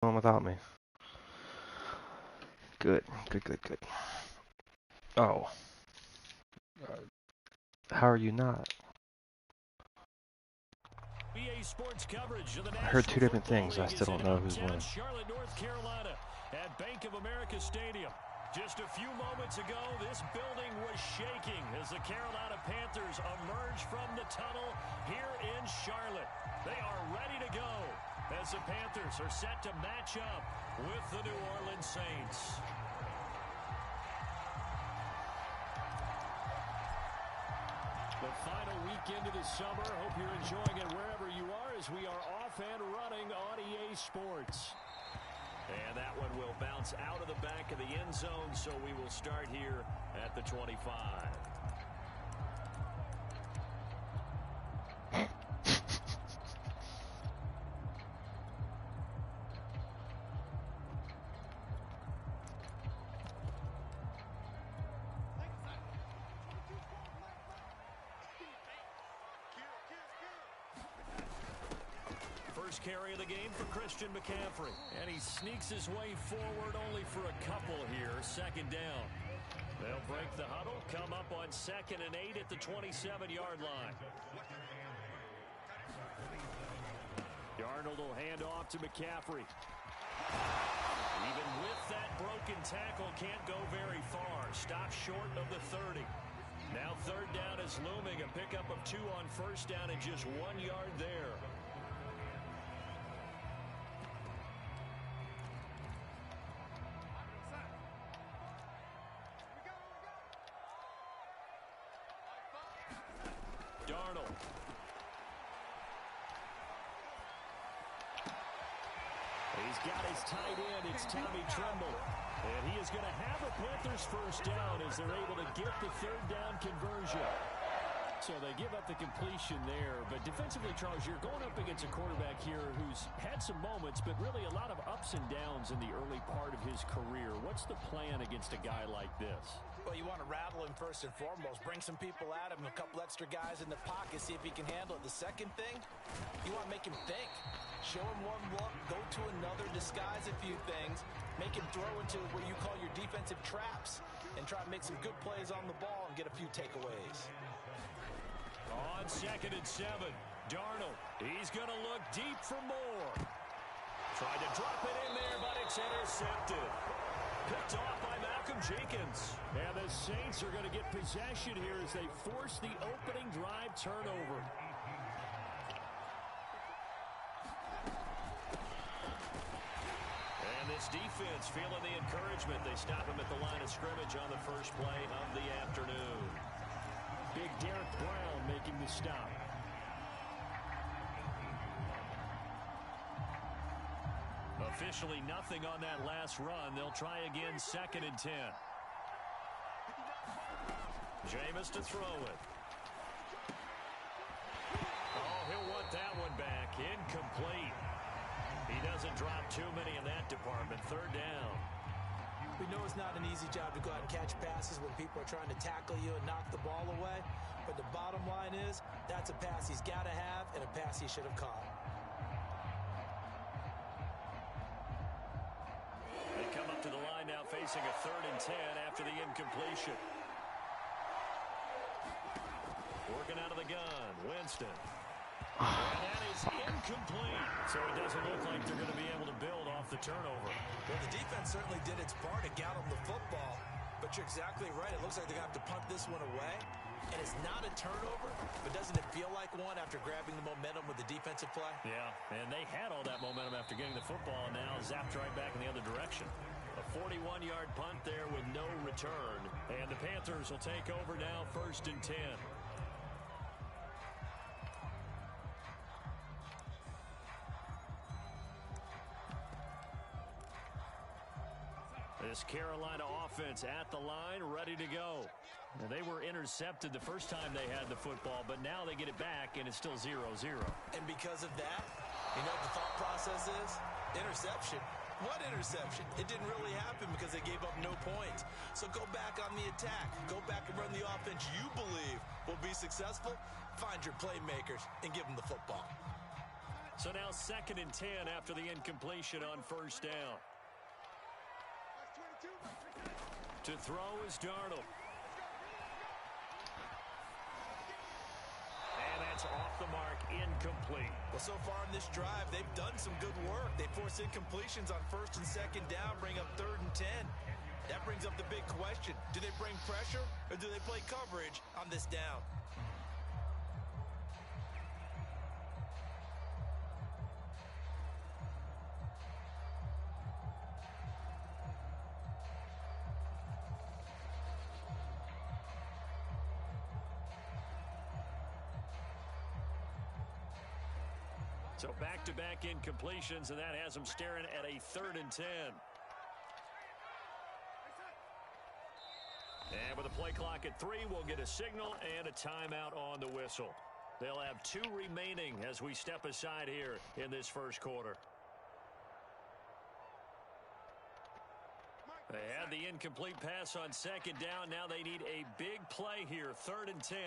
on without me. Good, good, good, good. Oh. How are you not? I heard two different things. I still don't know who's winning. Charlotte, North Carolina, at Bank of America Stadium. Just a few moments ago, this building was shaking as the Carolina Panthers emerged from the tunnel here in Charlotte. They are ready to go as the Panthers are set to match up with the New Orleans Saints. The final weekend of the summer. Hope you're enjoying it wherever you are as we are off and running on EA Sports. And that one will bounce out of the back of the end zone, so we will start here at the 25. First carry of the game for Christian McCaffrey. And he sneaks his way forward only for a couple here. Second down. They'll break the huddle, come up on 2nd and 8 at the 27-yard line. Darnold will hand off to McCaffrey. Even with that broken tackle, can't go very far. Stops short of the 30. Now third down is looming. A pickup of 2 on first down and just 1 yard there. Darnold. He's got his tight end. It's Tommy Tremble. And he is going to have a Panthers first down as they're able to get the third down conversion. So they give up the completion there. But defensively, Charles, you're going up against a quarterback here who's had some moments, but really a lot of ups and downs in the early part of his career. What's the plan against a guy like this? Well, you want to rattle him first and foremost. Bring some people at him, a couple extra guys in the pocket, see if he can handle it. The second thing, you want to make him think. Show him one look, go to another, disguise a few things, make him throw into what you call your defensive traps, and try to make some good plays on the ball and get a few takeaways. On 2nd and 7, Darnold. He's going to look deep for more. Tried to drop it in there, but it's intercepted. Picked off by Malcolm Jenkins. And the Saints are going to get possession here as they force the opening drive turnover. And this defense feeling the encouragement. They stop him at the line of scrimmage on the first play of the afternoon. Big Derek Brown making the stop. Officially nothing on that last run. They'll try again 2nd and 10. Jameis to throw it. Oh, he'll want that one back. Incomplete. He doesn't drop too many in that department. Third down. We know it's not an easy job to go out and catch passes when people are trying to tackle you and knock the ball away. But the bottom line is, that's a pass he's got to have and a pass he should have caught. They come up to the line now facing a 3rd and 10 after the incompletion. Working out of the gun, Winston. And that is incomplete. So it doesn't look like they're going to be able to build off the turnover. Well, the defense certainly did its part to get them the football. But you're exactly right. It looks like they're going to have to punt this one away. And it's not a turnover, but doesn't it feel like one after grabbing the momentum with the defensive play? Yeah, and they had all that momentum after getting the football, and now zapped right back in the other direction. A 41-yard punt there with no return. And the Panthers will take over now 1st and 10. This Carolina offense at the line, ready to go. Now, they were intercepted the first time they had the football, but now they get it back, and it's still 0-0. And because of that, you know what the thought process is? Interception. What interception? It didn't really happen because they gave up no points. So go back on the attack. Go back and run the offense you believe will be successful. Find your playmakers and give them the football. So now 2nd and 10 after the incompletion on first down. To throw is Darnold. And that's off the mark, incomplete. Well, so far in this drive, they've done some good work. They force incompletions on 1st and 2nd down, bring up 3rd and 10. That brings up the big question. Do they bring pressure or do they play coverage on this down? So back-to-back incompletions, and that has them staring at a 3rd and 10. And with the play clock at 3, we'll get a signal and a timeout on the whistle. They'll have 2 remaining as we step aside here in this first quarter. They had the incomplete pass on 2nd down. Now they need a big play here, 3rd and 10.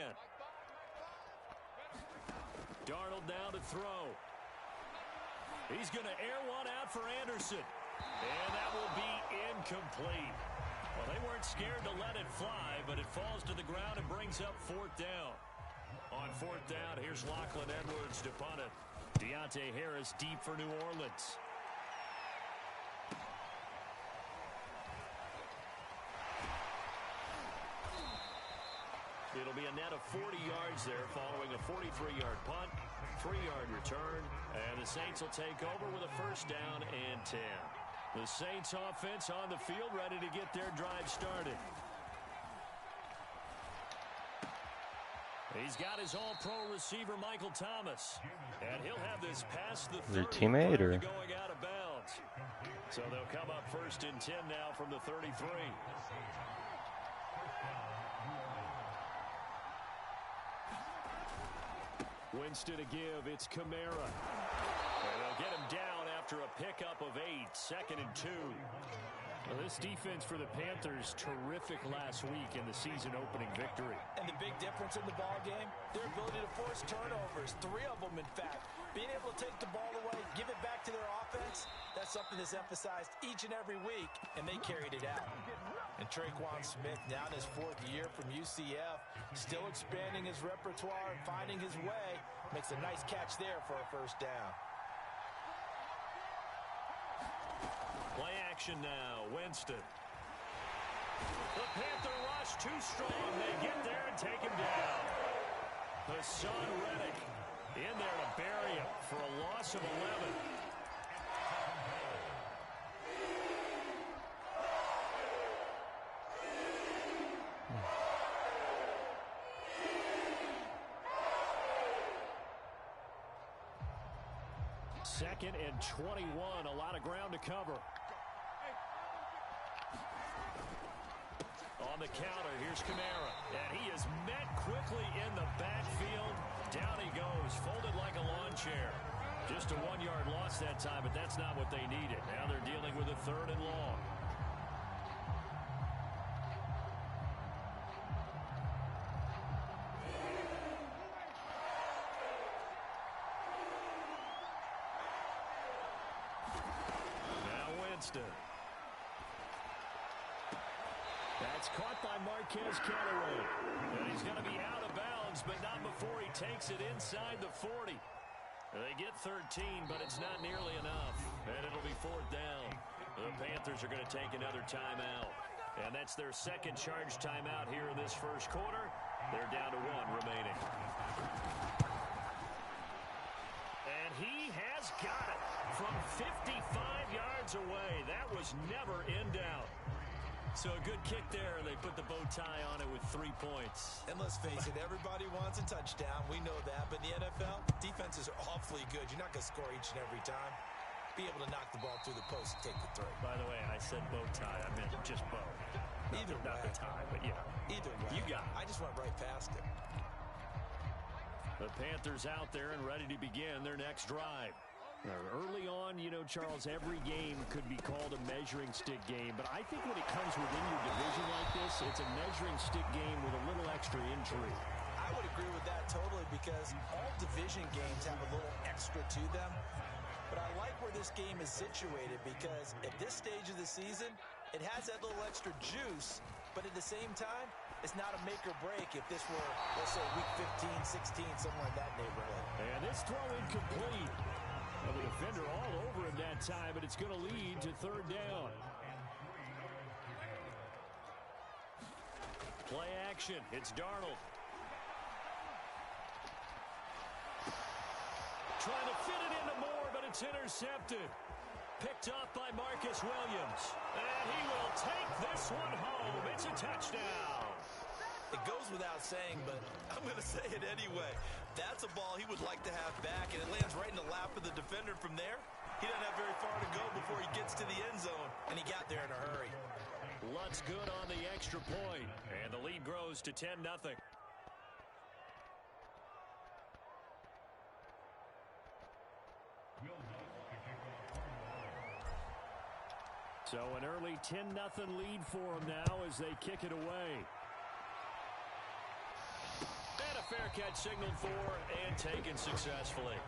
Darnold now to throw. He's going to air one out for Anderson. And that will be incomplete. Well, they weren't scared to let it fly, but it falls to the ground and brings up 4th down. On 4th down, here's Lachlan Edwards to punt it. Deontay Harris deep for New Orleans. It'll be a net of 40 yards there following a 43-yard punt, 3-yard return, and the Saints will take over with a 1st down and 10. The Saints offense on the field ready to get their drive started. He's got his all-pro receiver, Michael Thomas. And he'll have this past the 30 your teammate or going out of bounds. So they'll come up 1st and 10 now from the 33. Winston to give. It's Kamara. And they'll get him down after a pickup of 8. 2nd and 2. Well, this defense for the Panthers, terrific last week in the season-opening victory. And the big difference in the ball game, their ability to force turnovers, 3 of them, in fact. Being able to take the ball away, give it back to their offense, that's something that's emphasized each and every week, and they carried it out. And Traquan Smith, now in his 4th year from UCF, still expanding his repertoire and finding his way, makes a nice catch there for a 1st down. Play action now. Winston. The Panther rush too strong. They get there and take him down. Hassan Reddick in there to bury him for a loss of 11. Second and 21. A lot of ground to cover. On the counter, here's Kamara. And he is met quickly in the backfield. Down he goes, folded like a lawn chair. Just a 1-yard loss that time, but that's not what they needed. Now they're dealing with a 3rd and long. Now Winston. That's caught by Marquez Callaway. And he's going to be out of bounds, but not before he takes it inside the 40. They get 13, but it's not nearly enough. And it'll be 4th down. The Panthers are going to take another timeout. And that's their 2nd charge timeout here in this first quarter. They're down to 1 remaining. And he has got it from 55 yards away. That was never in doubt. So a good kick there, and they put the bow tie on it with 3 points. And let's face it, everybody wants a touchdown. We know that. But in the NFL, defenses are awfully good. You're not going to score each and every time. Be able to knock the ball through the post and take the throw. By the way, I said bow tie. I meant just bow. Either way. Not the tie, but yeah. Either way. You got it. I just went right past it. The Panthers out there and ready to begin their next drive. Early on, you know, Charles, every game could be called a measuring stick game. But I think when it comes within your division like this, it's a measuring stick game with a little extra intrigue. I would agree with that totally because all division games have a little extra to them. But I like where this game is situated because at this stage of the season, it has that little extra juice, but at the same time, it's not a make or break if this were, let's say, week 15, 16, somewhere in that neighborhood. And this throw incomplete. Well, the defender all over him that time, but it's going to lead to third down. Play action. It's Darnold. Trying to fit it into Moore, but it's intercepted. Picked off by Marcus Williams. And he will take this one home. It's a touchdown. It goes without saying, but I'm going to say it anyway. That's a ball he would like to have back, and it lands right in the lap of the defender from there. He doesn't have very far to go before he gets to the end zone, and he got there in a hurry. Lutt's good on the extra point, and the lead grows to 10-0. So an early 10-0 lead for them now as they kick it away. And a fair catch signaled for and taken successfully.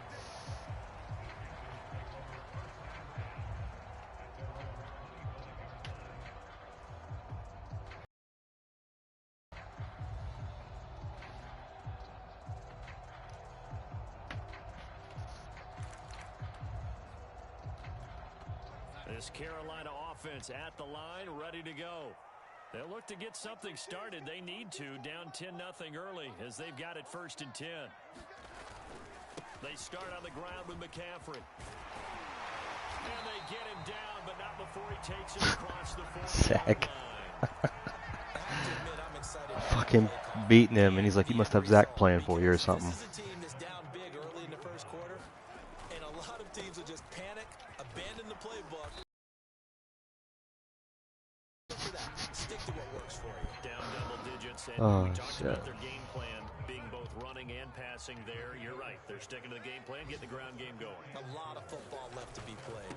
This Carolina offense at the line, ready to go. They'll look to get something started. They need to, down 10-0 early as they've got it 1st and 10. They start on the ground with McCaffrey. And they get him down, but not before he takes it across the 40-yard line. Fucking beating him, and he's like, you must have Zach playing for you or something. This is a team that's down big early in the first quarter, and a lot of teams will just panic, abandon the playbook. Stick to what works for you. Down double digits, and we talked about their game plan being both running and passing there. You're right. They're sticking to the game plan, getting the ground game going. A lot of football left to be played.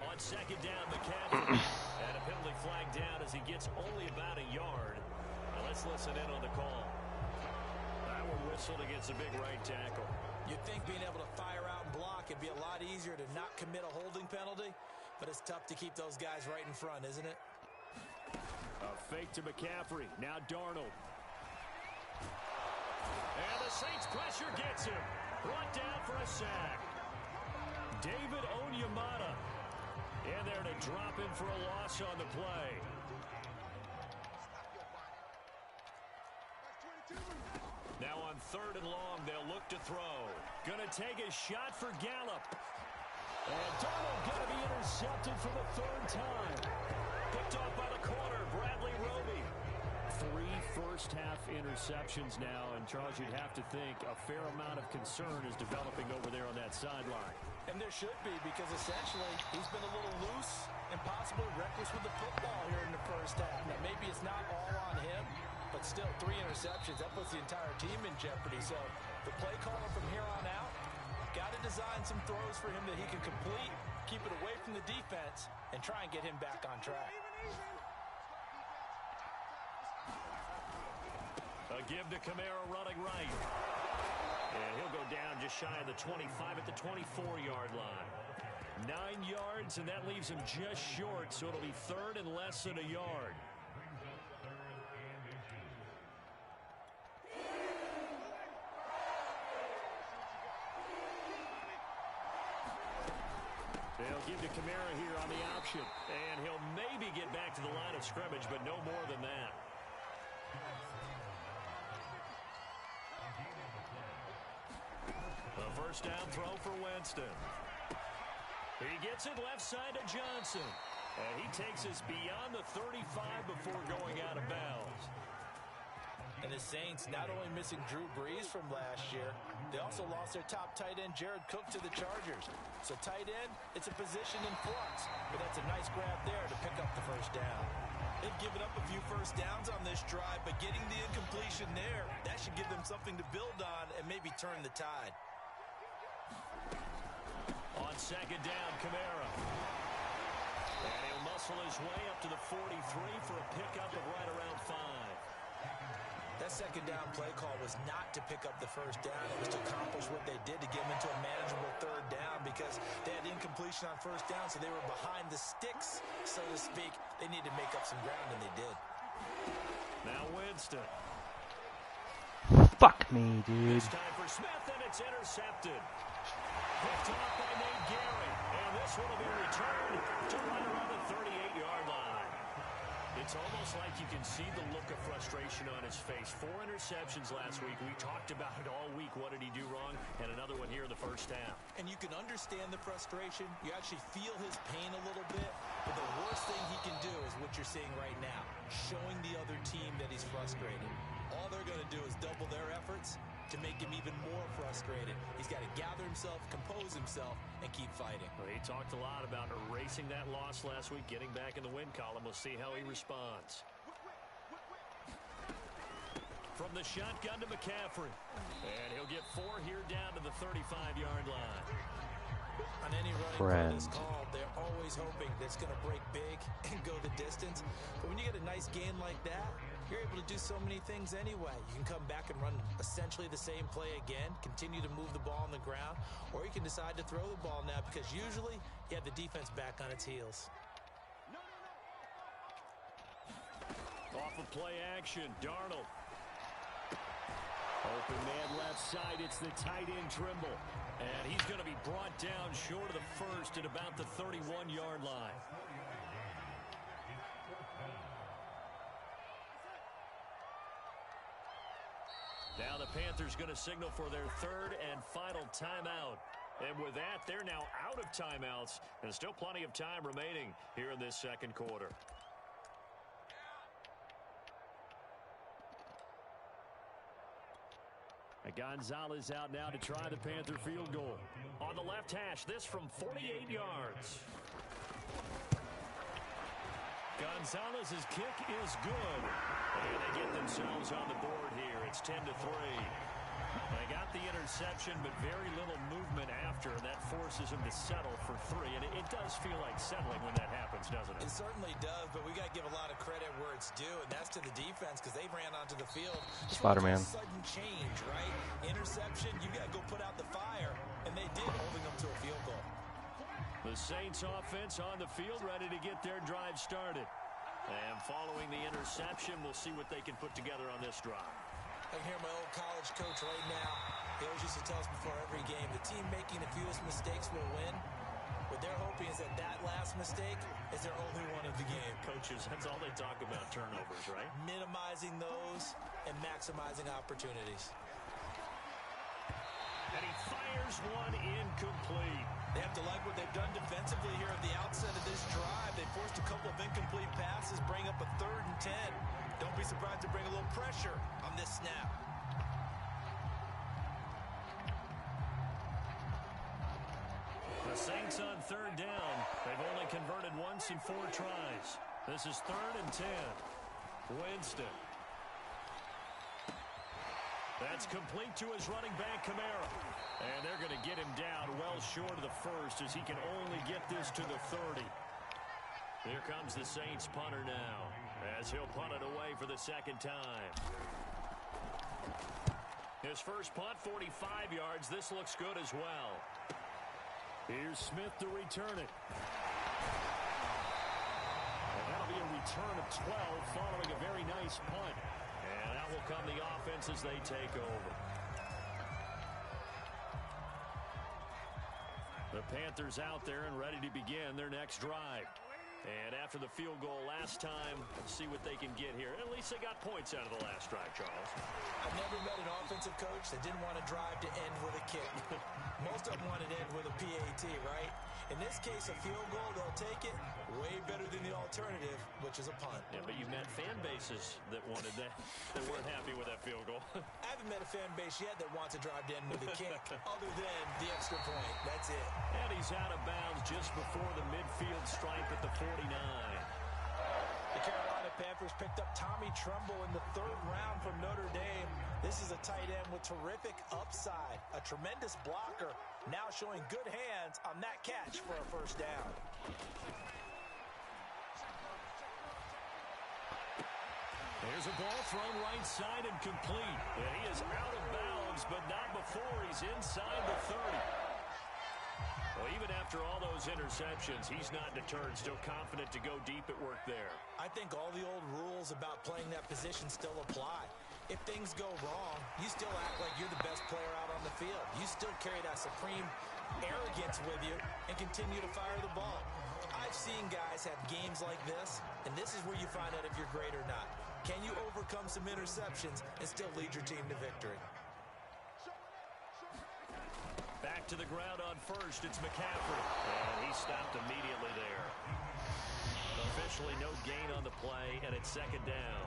On 2nd down, McCaffrey. And a penalty flag down as he gets only about a yard. Now let's listen in on the call. That one whistled against a big right tackle. You'd think being able to fire out and block would be a lot easier to not commit a holding penalty, but it's tough to keep those guys right in front, isn't it? A fake to McCaffrey. Now Darnold. And the Saints pressure gets him. Brought down for a sack. David Onyemata in there to drop in for a loss on the play. Now on 3rd and long, they'll look to throw. Gonna take a shot for Gallup. And Darnold gonna be intercepted for the 3rd time. Picked off by the corner, Bradley Roby. 3 first-half interceptions now, and Charles, you'd have to think a fair amount of concern is developing over there on that sideline. And there should be, because essentially he's been a little loose and possibly reckless with the football here in the first half. Now, maybe it's not all on him, but still 3 interceptions. That puts the entire team in jeopardy. So the play caller from here on out got to design some throws for him that he can complete, keep it away from the defense, and try and get him back on track. A give to Kamara running right. And he'll go down just shy of the 25 at the 24-yard line. 9 yards, and that leaves him just short, so it'll be 3rd and less than a yard. They'll give to Kamara here on the option. And he'll maybe get back to the line of scrimmage, but no more than that. A 1st down throw for Winston. He gets it left side to Johnson. And he takes us beyond the 35 before going out of bounds. And the Saints not only missing Drew Brees from last year, they also lost their top tight end, Jared Cook, to the Chargers. So tight end, it's a position in flux. But that's a nice grab there to pick up the 1st down. They've given up a few 1st downs on this drive, but getting the incompletion there, that should give them something to build on and maybe turn the tide. On 2nd down, Kamara. And he'll muscle his way up to the 43 for a pickup of right around 5. That second down play call was not to pick up the first down. It was to accomplish what they did to get them into a manageable third down because they had incompletion on first down, so they were behind the sticks, so to speak. They needed to make up some ground, and they did. Now Winston. Fuck me, dude. It's time for Smith, and it's intercepted. Picked off by Nate Gary, and this one will be returned to right around the 38-yard line. It's almost like you can see the look of frustration on his face. 4 interceptions last week. We talked about it all week. What did he do wrong? And another one here in the first half. And you can understand the frustration. You actually feel his pain a little bit. But the worst thing he can do is what you're seeing right now, showing the other team that he's frustrated. All they're going to do is double their efforts to make him even more frustrated. He's got to gather himself, compose himself, and keep fighting. Well, he talked a lot about erasing that loss last week, getting back in the win column. We'll see how he responds. From the shotgun to McCaffrey. And he'll get 4 here down to the 35-yard line. On any running play that's called, they're always hoping that it's going to break big and go the distance. But when you get a nice gain like that, you're able to do so many things anyway. You can come back and run essentially the same play again, continue to move the ball on the ground, or you can decide to throw the ball now because usually you have the defense back on its heels. Off of play action, Darnold. Open man left side, it's the tight end Trimble. And he's going to be brought down short of the first at about the 31-yard line. Now the Panthers going to signal for their 3rd and final timeout. And with that, they're now out of timeouts. And still plenty of time remaining here in this second quarter. Gonzalez out now to try the Panther field goal. On the left hash, this from 48 yards. Gonzalez's kick is good. And they get themselves on the board here. It's 10-3. They got the interception, but very little movement after. That forces him to settle for 3. And it does feel like settling when that happens, doesn't it? It certainly does, but we got to give a lot of credit where it's due, and that's to the defense because they ran onto the field. Spider-Man. Sudden change, right? Interception, you got to go put out the fire, and they did, holding them to a field goal. The Saints offense on the field, ready to get their drive started. And following the interception, we'll see what they can put together on this drive. I can hear my old college coach right now. He always used to tell us before every game, the team making the fewest mistakes will win. What they're hoping is that that last mistake is their only one of the game. Coaches, that's all they talk about, turnovers, right? Minimizing those and maximizing opportunities. And he fires one incomplete. They have to like what they've done defensively here at the outset of this drive. They forced a couple of incomplete passes, bring up a 3rd and 10. Don't be surprised to bring a little pressure on this snap. The Saints on 3rd down. They've only converted once in 4 tries. This is 3rd and 10. Winston. That's complete to his running back, Kamara. And they're going to get him down well short of the first as he can only get this to the 30. Here comes the Saints punter now as he'll punt it away for the 2nd time. His first punt, 45 yards. This looks good as well. Here's Smith to return it. And that'll be a return of 12 following a very nice punt. And out will come the offense as they take over. The Panthers out there and ready to begin their next drive. And after the field goal last time, see what they can get here. At least they got points out of the last drive, Charles. I've never met an offensive coach that didn't want to drive to end with a kick. Most of them want to end with a PAT, right? In this case, a field goal, they'll take it. Way better than the alternative, which is a punt. Yeah, but you've met fan bases that wanted that, that weren't happy with that field goal. I haven't met a fan base yet that wants to drive to end with a kick, other than the extra point. That's it. And he's out of bounds just before the midfield stripe at the 49. The Carolina Panthers picked up Tommy Tremble in the 3rd round from Notre Dame. This is a tight end with terrific upside, a tremendous blocker, now showing good hands on that catch for a 1st down. Here's a ball thrown right side and complete. And he is out of bounds, but not before he's inside the 30. Well, even after all those interceptions, he's not deterred, still confident to go deep at work there. I think all the old rules about playing that position still apply. If things go wrong, you still act like you're the best player out on the field. You still carry that supreme arrogance with you and continue to fire the ball. I've seen guys have games like this, and this is where you find out if you're great or not. Can you overcome some interceptions and still lead your team to victory? Back to the ground on first, it's McCaffrey. And he stopped immediately there. Officially no gain on the play, and it's second down.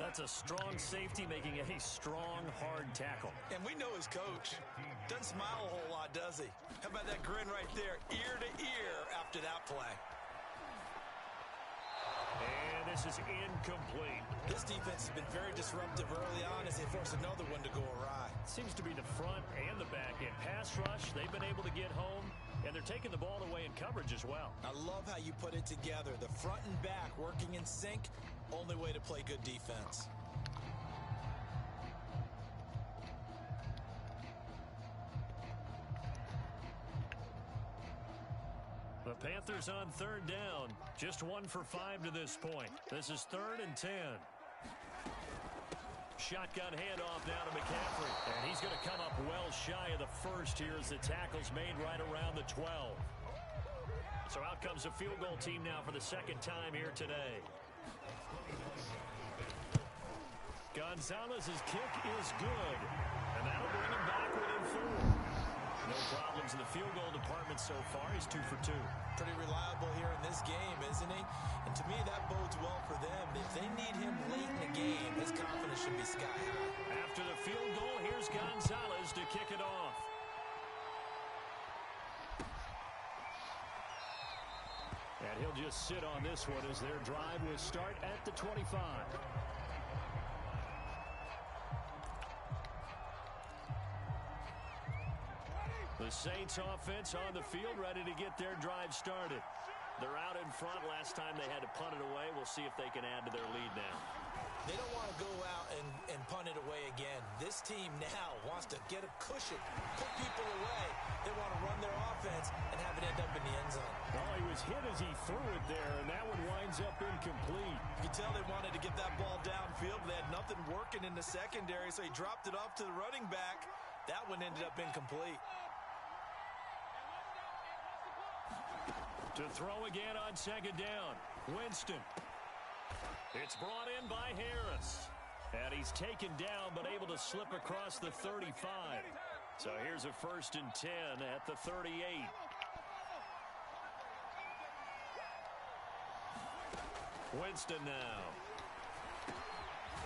That's a strong safety making a strong, hard tackle. And we know his coach. Doesn't smile a whole lot, does he? How about that grin right there, ear to ear after that play? And this is incomplete. This defense has been very disruptive early on as they force another one to go awry. Seems to be the front and the back end. Pass rush, they've been able to get home, and they're taking the ball away in coverage as well. I love how you put it together. The front and back working in sync, only way to play good defense. The Panthers on third down. Just 1 for 5 to this point. This is 3rd and 10. Shotgun handoff now to McCaffrey. And he's going to come up well shy of the first here as the tackle's made right around the 12. So out comes the field goal team now for the second time here today. Gonzalez's kick is good. And that'll bring him back within 4. No problems in the field goal department so far. He's 2 for 2. Pretty reliable here in this game, isn't he? And to me, that bodes well for them. If they need him late in the game, his confidence should be sky high. After the field goal, here's Gonzalez to kick it off. And he'll just sit on this one as their drive will start at the 25. The Saints offense on the field ready to get their drive started. They're out in front. Last time they had to punt it away. We'll see if they can add to their lead now. They don't want to go out and punt it away again. This team now wants to get a cushion, put people away. They want to run their offense and have it end up in the end zone. Oh, he was hit as he threw it there, and that one winds up incomplete. You can tell they wanted to get that ball downfield, but they had nothing working in the secondary, so he dropped it off to the running back. That one ended up incomplete. To throw again on second down. Winston. It's brought in by Harris. And he's taken down but able to slip across the 35. So here's a 1st and 10 at the 38. Winston now.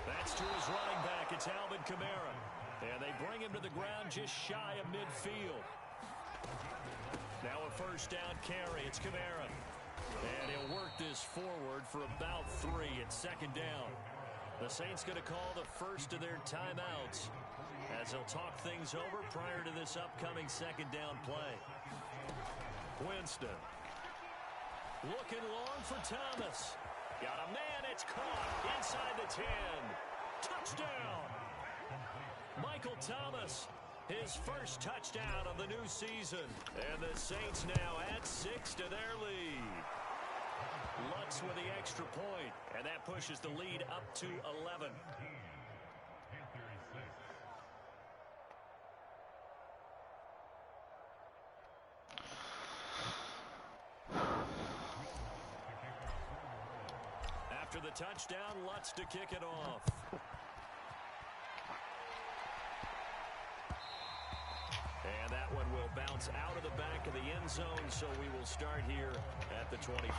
That's to his running back. It's Alvin Kamara. And they bring him to the ground just shy of midfield. Now a 1st down carry. It's Kamara. And he'll work this forward for about 3 at 2nd down. The Saints going to call the first of their timeouts as they'll talk things over prior to this upcoming 2nd down play. Winston. Looking long for Thomas. Got a man. It's caught inside the 10. Touchdown. Michael Thomas. His first touchdown of the new season. And the Saints now add 6 to their lead. Lutz with the extra point. And that pushes the lead up to 11. After the touchdown, Lutz to kick it off. And that one will bounce out of the back of the end zone, so we will start here at the 25.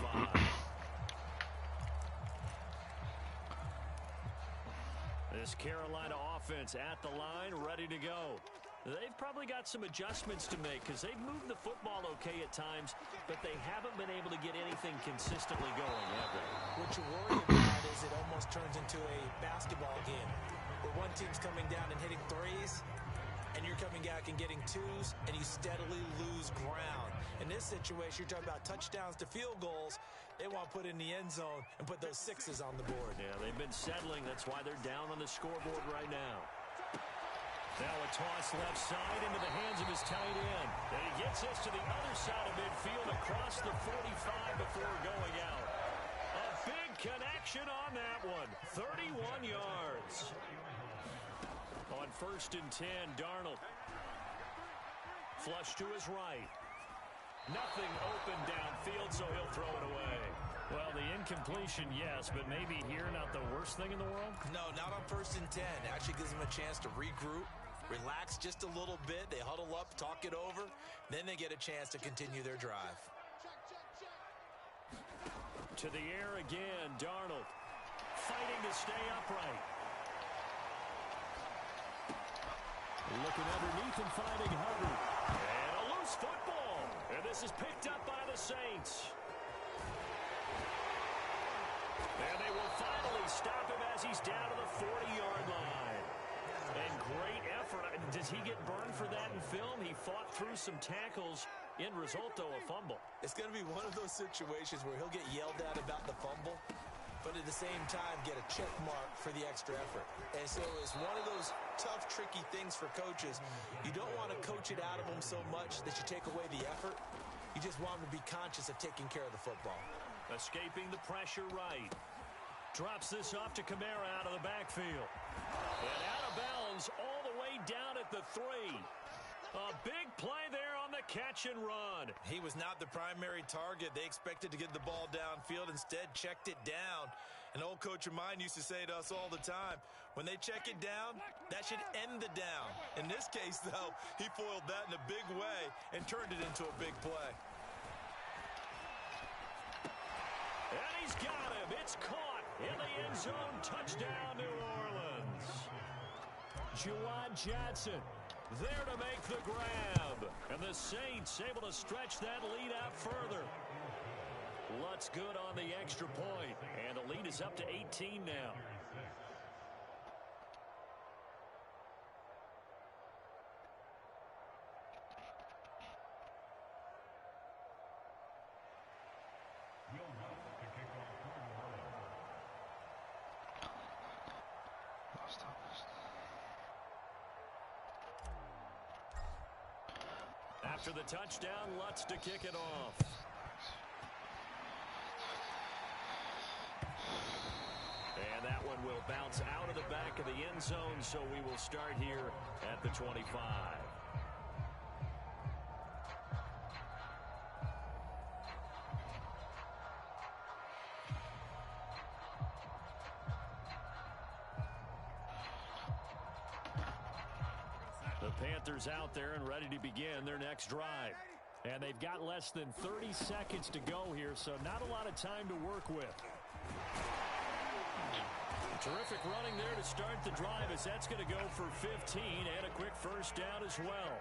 This Carolina offense at the line, ready to go. They've probably got some adjustments to make because they've moved the football okay at times, but they haven't been able to get anything consistently going, have they? What you worry about is it almost turns into a basketball game where one team's coming down and hitting threes, and you're coming back and getting twos, and you steadily lose ground. In this situation, you're talking about touchdowns to field goals. They want to put in the end zone and put those sixes on the board. Yeah, they've been settling. That's why they're down on the scoreboard right now. Now a toss left side into the hands of his tight end. And he gets this to the other side of midfield across the 45 before going out. A big connection on that one. 31 yards. On 1st and 10, Darnold. Flush to his right. Nothing open downfield, so he'll throw it away. Well, the incompletion, yes, but maybe here not the worst thing in the world? No, not on 1st and 10. It actually gives them a chance to regroup, relax just a little bit. They huddle up, talk it over. Then they get a chance to continue their drive. To the air again, Darnold. Fighting to stay upright. Looking underneath and finding Hubbard. And a loose football. And this is picked up by the Saints. And they will finally stop him as he's down to the 40-yard line. And great effort. Does he get burned for that in film? He fought through some tackles. End result, though, a fumble. It's going to be one of those situations where he'll get yelled at about the fumble, but at the same time get a check mark for the extra effort. And so it's one of those tough, tricky things for coaches. You don't want to coach it out of them so much that you take away the effort. You just want them to be conscious of taking care of the football. Escaping the pressure right. Drops this off to Kamara out of the backfield. And out of bounds all the way down at the 3. A big play there on the catch and run. He was not the primary target. They expected to get the ball downfield. Instead, checked it down. An old coach of mine used to say to us all the time, when they check it down, that should end the down. In this case, though, he foiled that in a big way and turned it into a big play. And he's got him. It's caught in the end zone. Touchdown, New Orleans. Juwan Johnson there to make the grab. And the Saints able to stretch that lead out further. Lutz good on the extra point. And the lead is up to 18 now. After the touchdown, Lutz to kick it off. And that one will bounce out of the back of the end zone, so we will start here at the 25. The Panthers out there and ready to begin their next drive. And they've got less than 30 seconds to go here, so not a lot of time to work with. Terrific running there to start the drive, as that's going to go for 15 and a quick first down as well.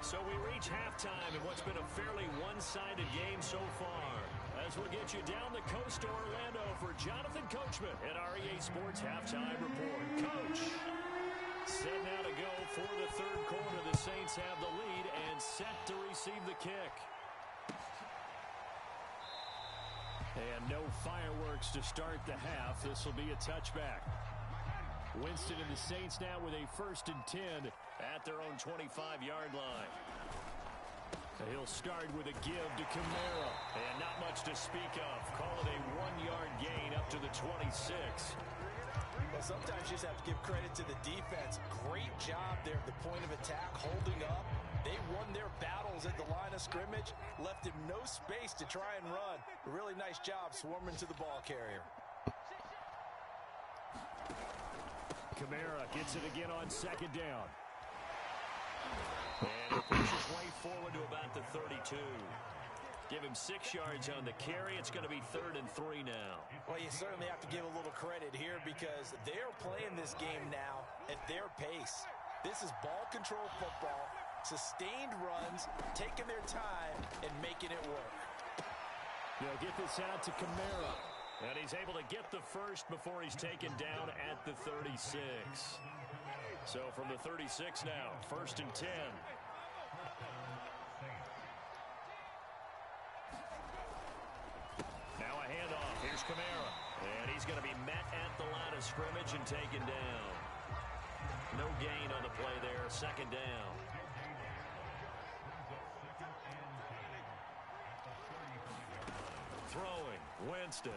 So we reach halftime in what's been a fairly one-sided game so far. As we'll get you down the coast to Orlando for Jonathan Coachman at REA Sports Halftime Report. Coach, set now to go for the third quarter. The Saints have the lead and set to receive the kick. And no fireworks to start the half. This will be a touchback. Winston and the Saints now with a 1st and 10 at their own 25-yard line. He'll start with a give to Kamara. And not much to speak of. Call it a 1-yard gain up to the 26. Well, sometimes you just have to give credit to the defense. Great job there at the point of attack, holding up. They won their battles at the line of scrimmage, left him no space to try and run. A really nice job swarming to the ball carrier. Kamara gets it again on 2nd down. And he pushes way forward to about the 32. Give him 6 yards on the carry. It's going to be 3rd and 3 now. Well, you certainly have to give a little credit here because they're playing this game now at their pace. This is ball control football. Sustained runs, taking their time, and making it work. They'll get this out to Kamara. And he's able to get the first before he's taken down at the 36. So from the 36 now, 1st and 10. Now a handoff. Here's Kamara. And he's going to be met at the line of scrimmage and taken down. No gain on the play there. 2nd down. Throwing. Winston.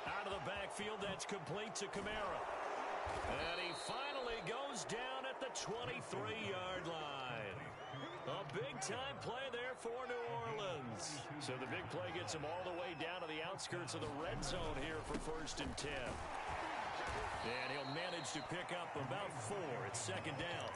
Out of the backfield, that's complete to Kamara. And he finally goes down at the 23-yard line. A big-time play there for New Orleans. So the big play gets him all the way down to the outskirts of the red zone here for 1st and 10. And he'll manage to pick up about 4. It's 2nd down.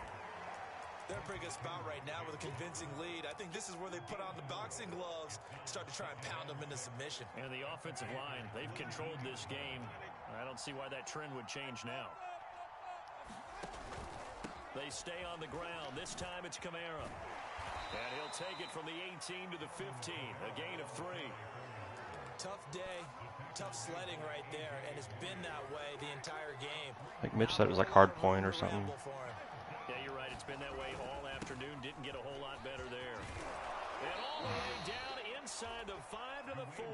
They're in a pretty good spot right now with a convincing lead. I think this is where they put on the boxing gloves, start to try and pound them into submission. And the offensive line, they've controlled this game. I don't see why that trend would change now. They stay on the ground. This time it's Kamara. And he'll take it from the 18 to the 15. A gain of 3. Tough day, tough sledding right there, and it's been that way the entire game. Like Mitch said, it was like hard point or something. Yeah, you're right. It's been that way all afternoon. Didn't get a whole lot better there. And all the way down inside the 5 to the 4.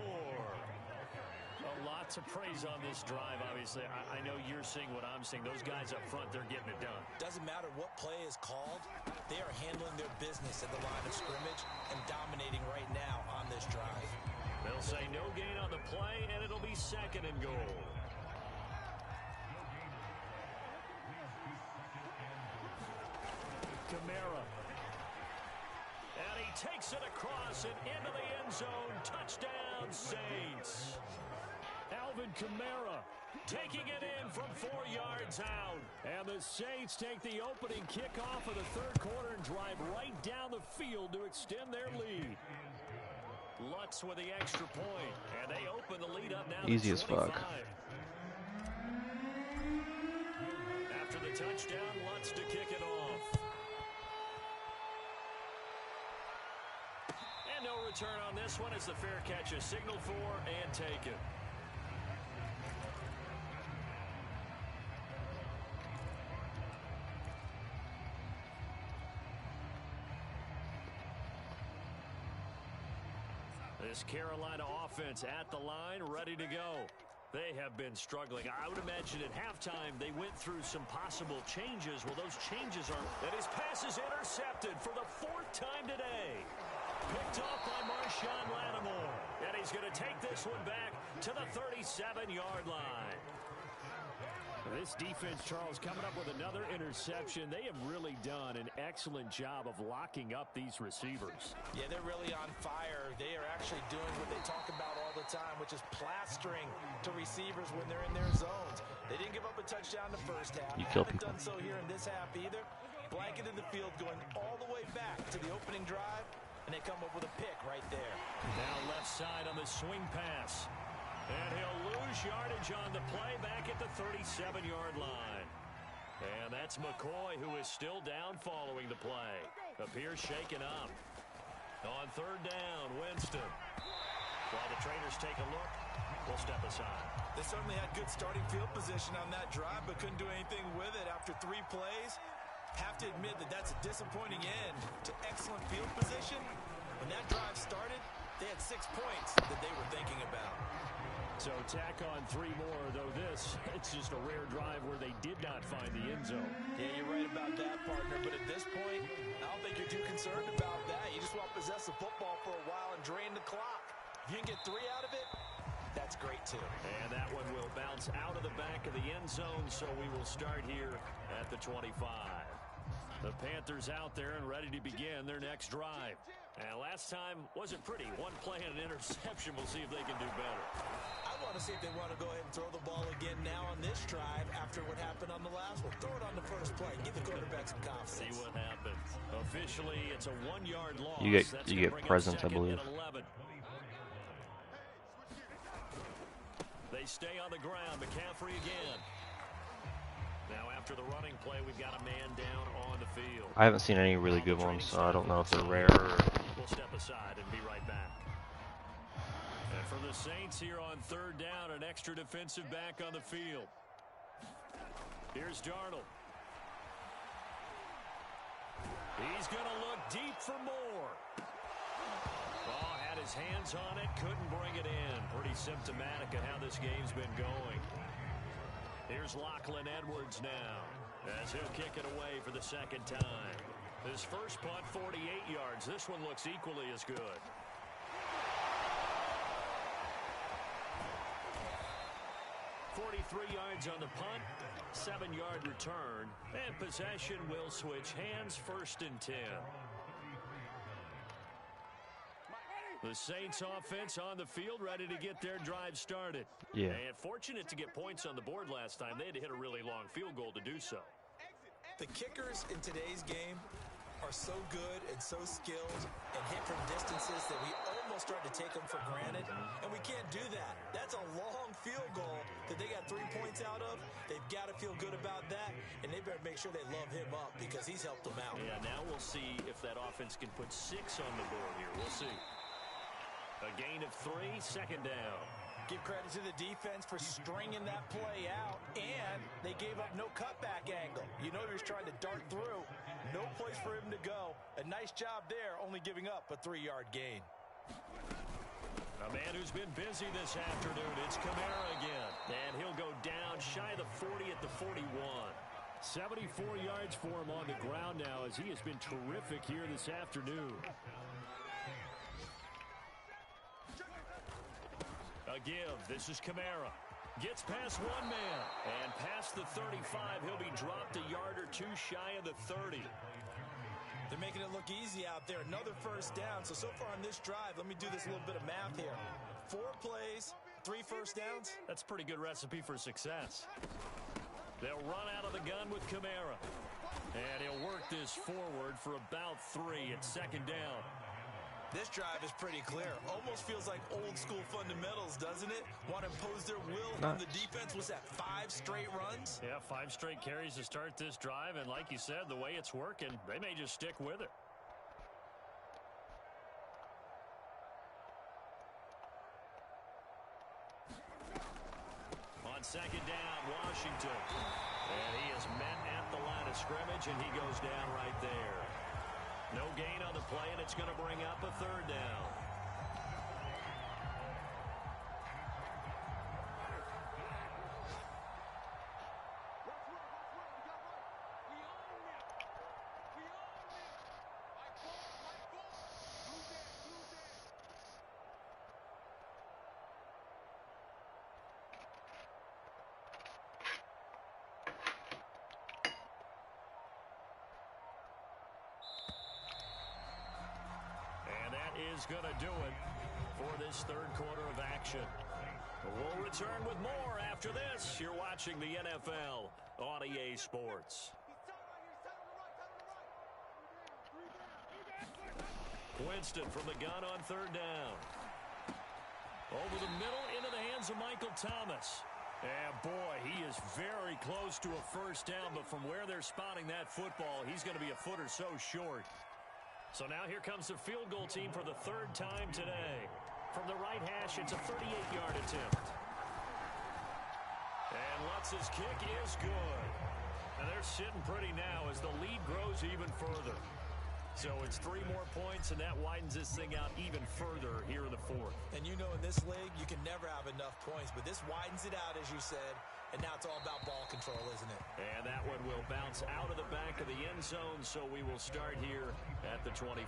Lots of praise on this drive, obviously. I know you're seeing what I'm seeing. Those guys up front, they're getting it done. Doesn't matter what play is called. They are handling their business at the line of scrimmage and dominating right now on this drive. They'll say no gain on the play, and it'll be 2nd and goal. Kamara. And he takes it across and into the end zone. Touchdown, Saints. Alvin Kamara taking it in from 4 yards out. And the Saints take the opening kickoff of the 3rd quarter and drive right down the field to extend their lead. Lutz with the extra point. And they open the lead up now. Easy as fuck. After the touchdown, Lutz to kick it off. And no return on this one as the fair catch is signaled for and taken. This Carolina offense at the line, ready to go. They have been struggling. I would imagine at halftime they went through some possible changes. Well, those changes are... And his pass is intercepted for the 4th time today. Picked off by Marshawn Lattimore. And he's going to take this one back to the 37-yard line. This defense, Charles, coming up with another interception. They have really done an excellent job of locking up these receivers. Yeah, they're really on fire. They are actually doing what they talk about all the time, which is plastering to receivers when they're in their zones. They didn't give up a touchdown in the first half. You kill Haven't people. done so here in this half either. Blanketed the field going all the way back to the opening drive, and they come up with a pick right there. Now left side on the swing pass. And he'll lose yardage on the play back at the 37-yard line. And that's McCoy, who is still down following the play. Appears shaken up. On 3rd down, Winston. While the traders take a look, we'll step aside. They certainly had good starting field position on that drive, but couldn't do anything with it after 3 plays. Have to admit that that's a disappointing end to excellent field position. When that drive started, they had 6 points that they were thinking about. So tack on 3 more, though it's just a rare drive where they did not find the end zone. Yeah, you're right about that, partner. But at this point, I don't think you're too concerned about that. You just want to possess the football for a while and drain the clock. If you can get 3 out of it, that's great, too. And that one will bounce out of the back of the end zone, so we will start here at the 25. The Panthers out there and ready to begin their next drive. And last time wasn't pretty. 1 play and an interception. We'll see if they can do better. I want to see if they want to go ahead and throw the ball again now on this drive after what happened on the last one. Throw it on the first play. Give the quarterback some confidence. See what happens. Officially, it's a 1-yard loss. You get presents, I believe. They stay on the ground. McCaffrey again. Now after the running play, we've got a man down on the field. I haven't seen any really good ones, so I don't know if they're rare or... We'll step aside and be right back. And for the Saints here on third down, an extra defensive back on the field. Here's Darnold. He's going to look deep for more. Oh, had his hands on it, couldn't bring it in. Pretty symptomatic of how this game's been going. Here's Lachlan Edwards now, as he'll kick it away for the second time. His first punt, 48 yards. This one looks equally as good. 43 yards on the punt, 7-yard return, and possession will switch hands, 1st and 10. The Saints offense on the field, ready to get their drive started. Yeah. And fortunate to get points on the board last time. They had to hit a really long field goal to do so. The kickers in today's game are so good and so skilled and hit from distances that we almost start to take them for granted, and we can't do that. That's a long field goal that they got 3 points out of. They've got to feel good about that, and they better make sure they love him up because he's helped them out. Yeah, now we'll see if that offense can put 6 on the board here. We'll see. A gain of 3, 2nd down. Give credit to the defense for stringing that play out, and they gave up no cutback angle. You know he was trying to dart through. No place for him to go. A nice job there, only giving up a 3-yard gain. A man who's been busy this afternoon, it's Kamara again. And he'll go down shy of the 40 at the 41. 74 yards for him on the ground now as he has been terrific here this afternoon. A give. This is Kamara. Gets past one man. And past the 35, he'll be dropped a yard or 2 shy of the 30. They're making it look easy out there. Another 1st down. So far on this drive, let me do this little bit of math here. 4 plays, 3 1st downs. That's a pretty good recipe for success. They'll run out of the gun with Kamara. And he'll work this forward for about 3 at 2nd down. This drive is pretty clear. Almost feels like old school fundamentals, doesn't it? Want to impose their will on the defense. Was that 5 straight runs? Yeah, 5 straight carries to start this drive. And like you said, the way it's working, they may just stick with it. On 2nd down, Washington. And he is met at the line of scrimmage, and he goes down right there. No gain on the play, and it's going to bring up a 3rd down. Is going to do it for this 3rd quarter of action. We'll return with more after this. You're watching the NFL on EA Sports. Winston from the gun on 3rd down. Over the middle into the hands of Michael Thomas. And boy, he is very close to a 1st down, but from where they're spotting that football, he's going to be a foot or so short. So now here comes the field goal team for the 3rd time today. From the right hash, it's a 38-yard attempt. And Lutz's kick is good. And they're sitting pretty now as the lead grows even further. So it's 3 more points, and that widens this thing out even further here in the 4th. And you know in this league, you can never have enough points, but this widens it out, as you said. And now it's all about ball control, isn't it? And that one will bounce out of the back of the end zone, so we will start here at the 25.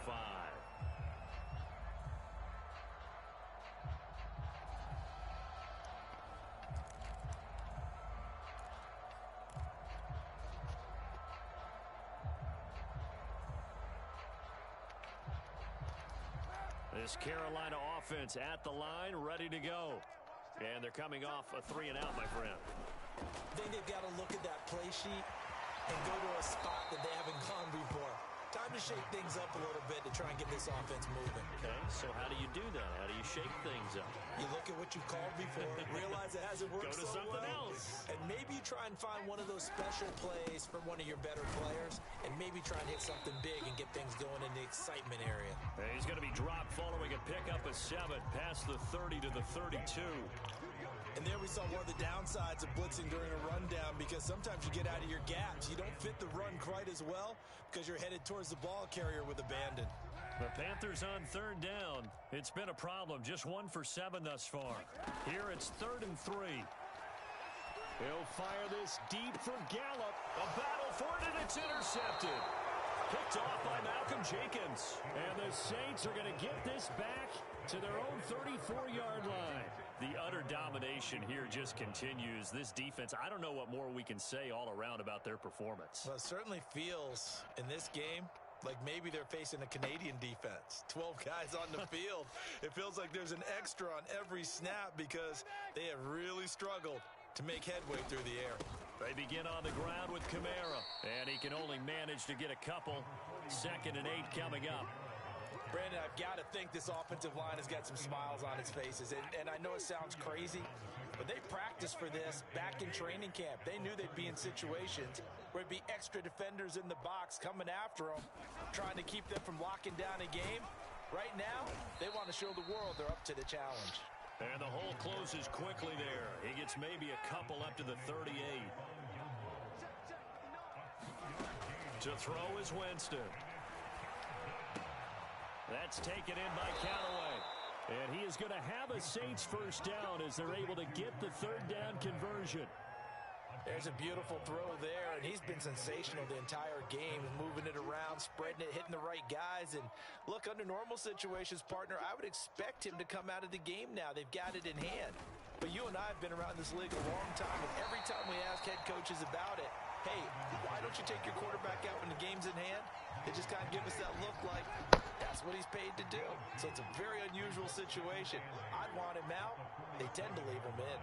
This Carolina offense at the line, ready to go. And they're coming off a 3-and-out, my friend. I think they've got to look at that play sheet and go to a spot that they haven't gone before. Time to shake things up a little bit to try and get this offense moving. Okay, so how do you do that? How do you shake things up. You look at what you called before, realize it hasn't worked Go to so something well, else. and maybe you try and find one of those special plays for one of your better players, and maybe try and hit something big and get things going in the excitement area. He's going to be dropped following a pickup of 7 past the 30 to the 32. And there we saw one of the downsides of blitzing during a rundown, because sometimes you get out of your gaps. You don't fit the run quite as well because you're headed towards the ball carrier with abandon. The Panthers on 3rd down. It's been a problem. Just 1 for 7 thus far. Here it's 3rd and 3. He'll fire this deep for Gallup. A battle for it, and it's intercepted. Picked off by Malcolm Jenkins. And the Saints are going to get this back to their own 34-yard line. The utter domination here just continues. This defense, I don't know what more we can say all around about their performance. Well, it certainly feels in this game like maybe they're facing a Canadian defense. 12 guys on the field. It feels like there's an extra on every snap because they have really struggled to make headway through the air. They begin on the ground with Kamara, and he can only manage to get a couple. 2nd and 8 coming up. Brandon, I've got to think this offensive line has got some smiles on its faces. And I know it sounds crazy, but they practiced for this back in training camp. They knew they'd be in situations where it'd be extra defenders in the box coming after them, trying to keep them from locking down a game. Right now, they want to show the world they're up to the challenge. And the hole closes quickly there. He gets maybe a couple up to the 38. To throw is Winston. That's taken in by Callaway. And he is going to have a Saints first down as they're able to get the 3rd down conversion. There's a beautiful throw there, and he's been sensational the entire game, moving it around, spreading it, hitting the right guys. And look, under normal situations, partner, I would expect him to come out of the game now. They've got it in hand. But you and I have been around this league a long time, and every time we ask head coaches about it, hey, why don't you take your quarterback out when the game's in hand? They just kind of give us that look like that's what he's paid to do. So it's a very unusual situation. I'd want him out. They tend to leave him in.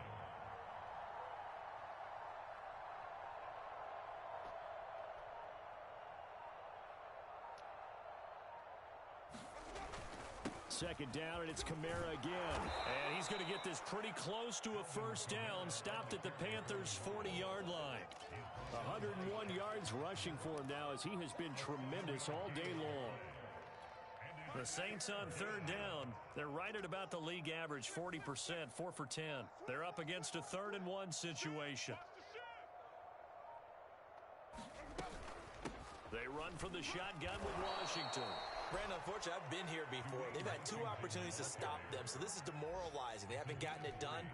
Second down, and it's Kamara again. And he's going to get this pretty close to a first down. Stopped at the Panthers' 40-yard line. 101 yards rushing for him now as he has been tremendous all day long. The Saints on 3rd down. They're right at about the league average, 40%, 4 for 10. They're up against a 3rd and 1 situation. They run from the shotgun with Washington. Brandon, unfortunately, I've been here before. They've had 2 opportunities to stop them, so this is demoralizing. They haven't gotten it done.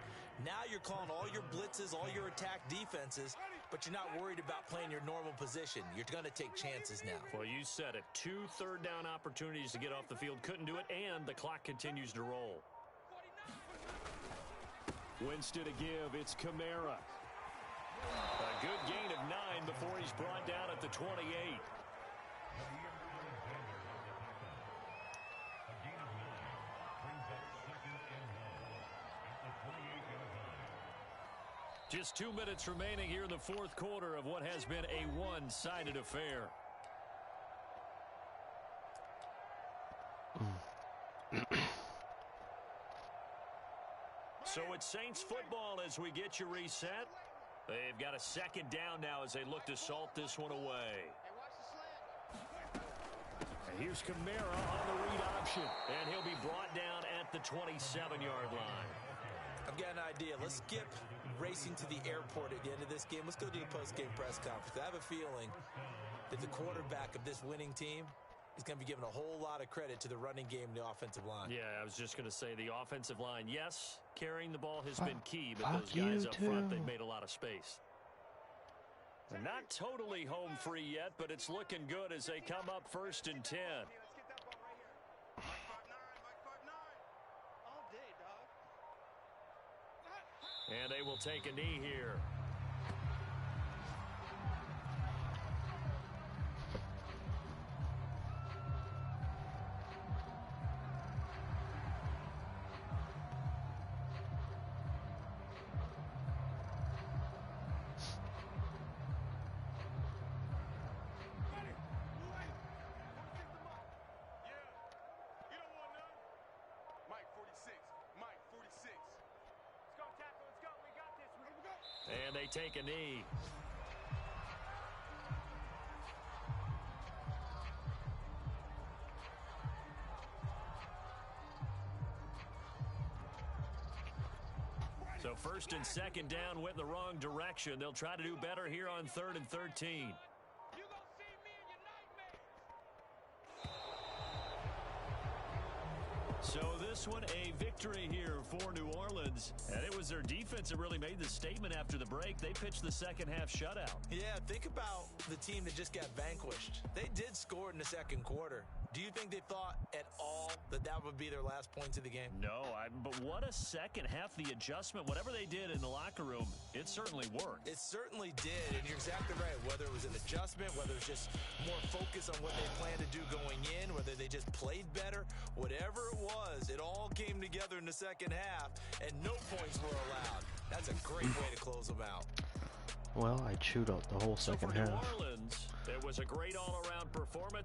Now you're calling all your blitzes, all your attack defenses, but you're not worried about playing your normal position. You're going to take chances now. Well, you said it. 2 third-down opportunities to get off the field. Couldn't do it, and the clock continues to roll. Winston to give. It's Kamara. A good gain of 9 before he's brought down at the 28. Just 2 minutes remaining here in the 4th quarter of what has been a one-sided affair. So it's Saints football as we get you reset. They've got a 2nd down now as they look to salt this one away. And here's Kamara on the read option, and he'll be brought down at the 27-yard line. I've got an idea. Let's skip racing to the airport at the end of this game. Let's go to the post-game press conference. I have a feeling that the quarterback of this winning team is going to be given a whole lot of credit to the running game and the offensive line. Yeah, I was just going to say the offensive line, yes, carrying the ball has been key, but those guys up front, they've made a lot of space. They're not totally home free yet, but it's looking good as they come up 1st and 10. And they will take a knee here. Mike 46. And they take a knee. So first and second down went in the wrong direction. They'll try to do better here on 3rd and 13. So this one a victory here for New Orleans. And it was their defense that really made the statement after the break. They pitched the second half shutout. Yeah, think about the team that just got vanquished. They did score in the second quarter. Do you think they thought at all that that would be their last points of the game? No, but what a second half. The adjustment, whatever they did in the locker room, it certainly worked. It certainly did, and you're exactly right. Whether it was an adjustment, whether it was just more focus on what they planned to do going in, whether they just played better, whatever it was, it all came together in the second half, and no points were allowed. That's a great way to close them out. Well, I chewed up the whole second so for half. New Orleans, it was a great all-around performance.